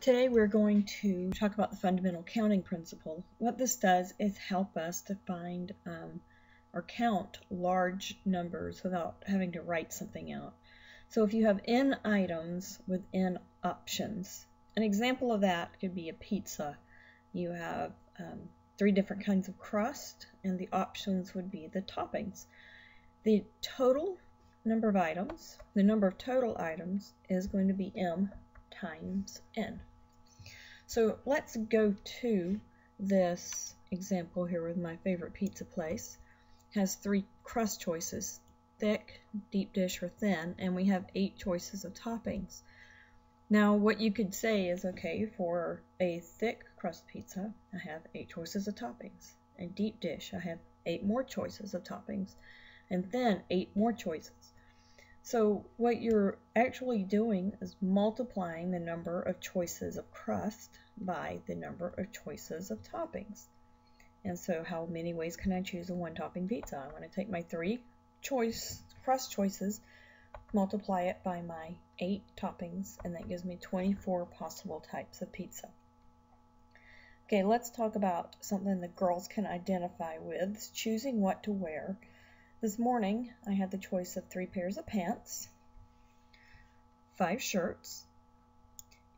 Today we're going to talk about the fundamental counting principle. What this does is help us to find or count large numbers without having to write something out. So if you have n items with n options, an example of that could be a pizza. You have 3 different kinds of crust, and the options would be the toppings. The total number of items, the number of total items, is going to be m times n. So let's go to this example here with my favorite pizza place. It has 3 crust choices, thick, deep dish, or thin, and we have 8 choices of toppings. Now what you could say is, okay, for a thick crust pizza, I have 8 choices of toppings. A deep dish, I have 8 more choices of toppings, and then 8 more choices. So what you're actually doing is multiplying the number of choices of crust by the number of choices of toppings. And so how many ways can I choose a 1-topping pizza? I want to take my 3 crust choices, multiply it by my 8 toppings, and that gives me 24 possible types of pizza. Okay, let's talk about something the girls can identify with, choosing what to wear. This morning, I had the choice of 3 pairs of pants, 5 shirts,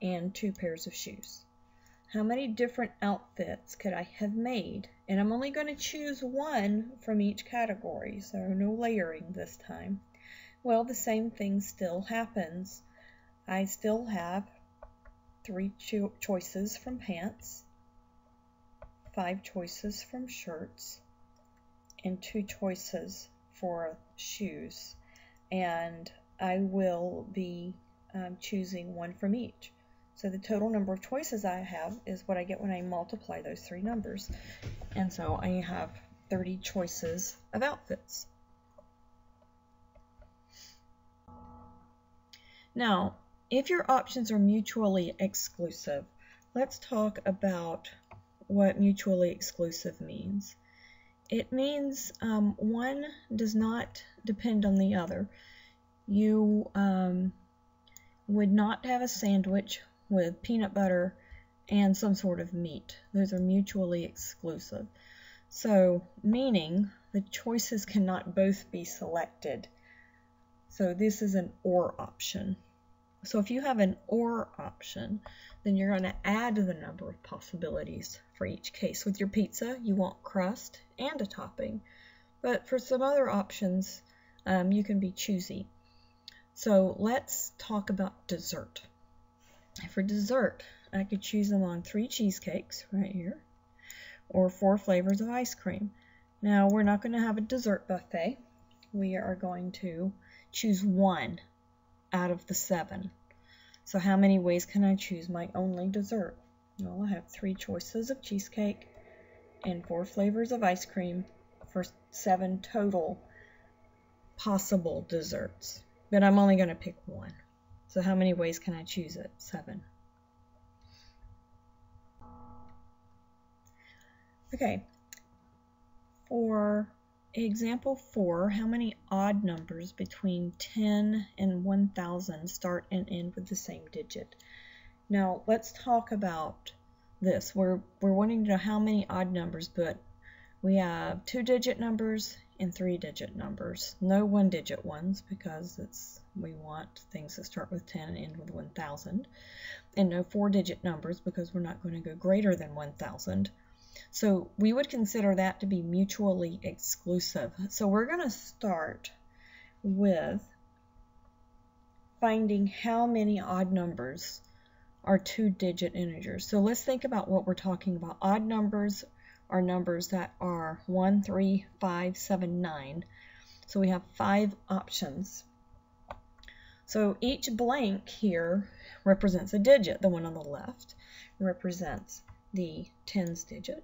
and 2 pairs of shoes. How many different outfits could I have made? And I'm only going to choose one from each category, so no layering this time. Well, the same thing still happens. I still have 3 choices from pants, 5 choices from shirts, and 2 choices for shoes, and I will be choosing one from each. So the total number of choices I have is what I get when I multiply those 3 numbers, and so I have 30 choices of outfits. Now, if your options are mutually exclusive, let's talk about what mutually exclusive means. It means one does not depend on the other. You would not have a sandwich with peanut butter and some sort of meat. Those are mutually exclusive. So, meaning the choices cannot both be selected. So this is an OR option. So if you have an OR option, then you're going to add the number of possibilities for each case. With your pizza, you want crust and a topping. But for some other options, you can be choosy. So let's talk about dessert. For dessert, I could choose among 3 cheesecakes right here, or 4 flavors of ice cream. Now, we're not going to have a dessert buffet. We are going to choose 1 out of the 7. So how many ways can I choose my only dessert? Well, I have 3 choices of cheesecake and 4 flavors of ice cream for 7 total possible desserts. But I'm only going to pick 1. So how many ways can I choose it? 7. Okay. For example 4, how many odd numbers between 10 and 1,000 start and end with the same digit? Now let's talk about this. We're wanting to know how many odd numbers, but we have 2-digit numbers and 3-digit numbers. No 1-digit ones, because we want things that start with 10 and end with 1,000. And no 4-digit numbers, because we're not going to go greater than 1,000. So we would consider that to be mutually exclusive. So we're going to start with finding how many odd numbers are 2-digit integers. So let's think about what we're talking about. Odd numbers are numbers that are 1, 3, 5, 7, 9. So we have 5 options. So each blank here represents a digit. The one on the left represents the tens digit,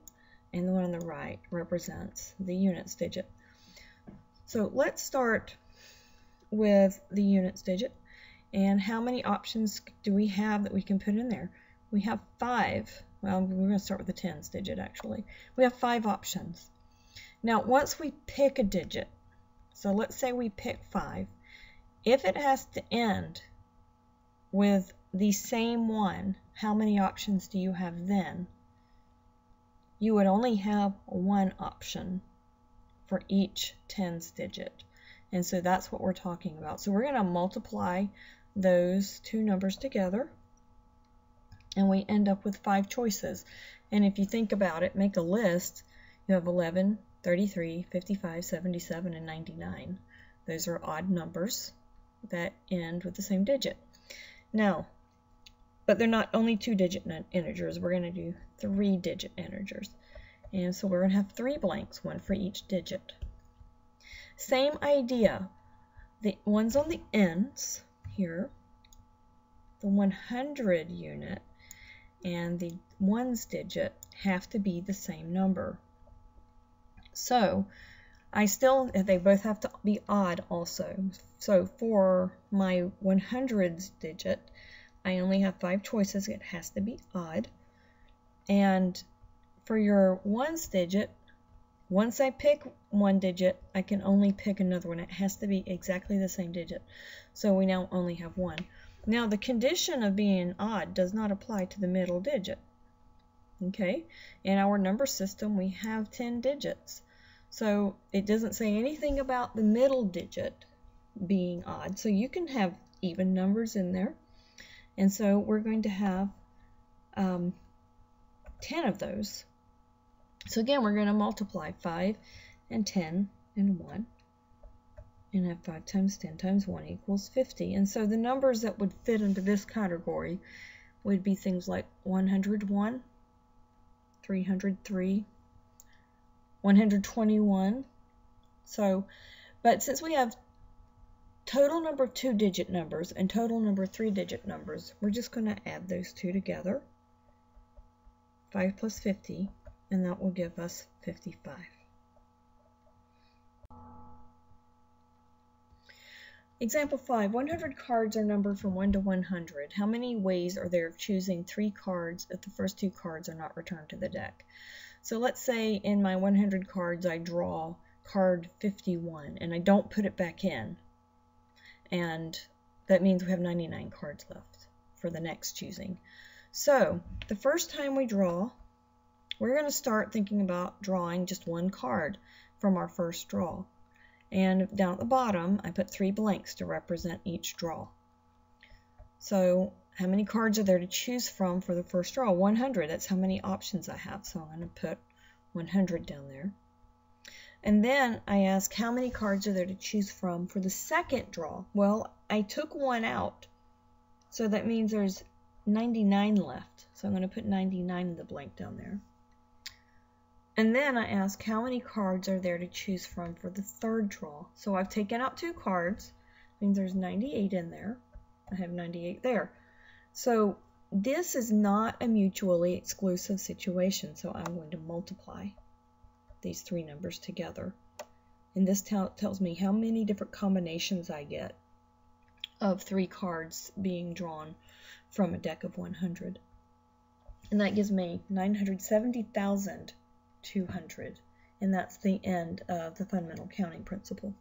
and the one on the right represents the units digit. So let's start with the units digit. And how many options do we have that we can put in there? We have 5. Well, we're going to start with the tens digit, actually. We have 5 options. Now, once we pick a digit, so let's say we pick 5, if it has to end with the same one, how many options do you have then? You would only have one option for each tens digit. And so that's what we're talking about. So we're going to multiply those two numbers together, and we end up with 5 choices. And if you think about it, make a list, you have 11, 33, 55, 77, and 99. Those are odd numbers that end with the same digit. Now, but they're not only 2-digit integers. We're going to do 3-digit integers. And so we're going to have 3 blanks, one for each digit. Same idea. The ones on the ends here, the 100 unit and the ones digit have to be the same number. So they both have to be odd also. So for my 100s digit, I only have 5 choices. It has to be odd. And for your ones digit, once I pick one digit, I can only pick another one. It has to be exactly the same digit. So we now only have 1. Now the condition of being odd does not apply to the middle digit. Okay? In our number system, we have 10 digits. So it doesn't say anything about the middle digit being odd. So you can have even numbers in there. And so we're going to have 10 of those. So again, we're going to multiply 5 and 10 and 1. And have 5 times 10 times 1 equals 50. And so the numbers that would fit into this category would be things like 101, 303, 121. So, but since we have total number of 2-digit numbers and total number of 3-digit numbers, we're just going to add those two together. 5 plus 50, and that will give us 55. Example 5, 100 cards are numbered from 1 to 100. How many ways are there of choosing 3 cards if the first 2 cards are not returned to the deck? So let's say in my 100 cards I draw card 51 and I don't put it back in. And that means we have 99 cards left for the next choosing. So the first time we draw, we're going to start thinking about drawing just 1 card from our first draw. And down at the bottom, I put 3 blanks to represent each draw. So how many cards are there to choose from for the first draw? 100. That's how many options I have. So I'm going to put 100 down there. And then I ask how many cards are there to choose from for the second draw? Well, I took 1 out. So that means there's 99 left. So I'm going to put 99 in the blank down there. And then I ask how many cards are there to choose from for the third draw. So I've taken out 2 cards, means there's 98 in there. I have 98 there. So this is not a mutually exclusive situation, so I'm going to multiply these 3 numbers together. And this tells me how many different combinations I get of 3 cards being drawn from a deck of 100. And that gives me 970,200, and that's the end of the fundamental counting principle.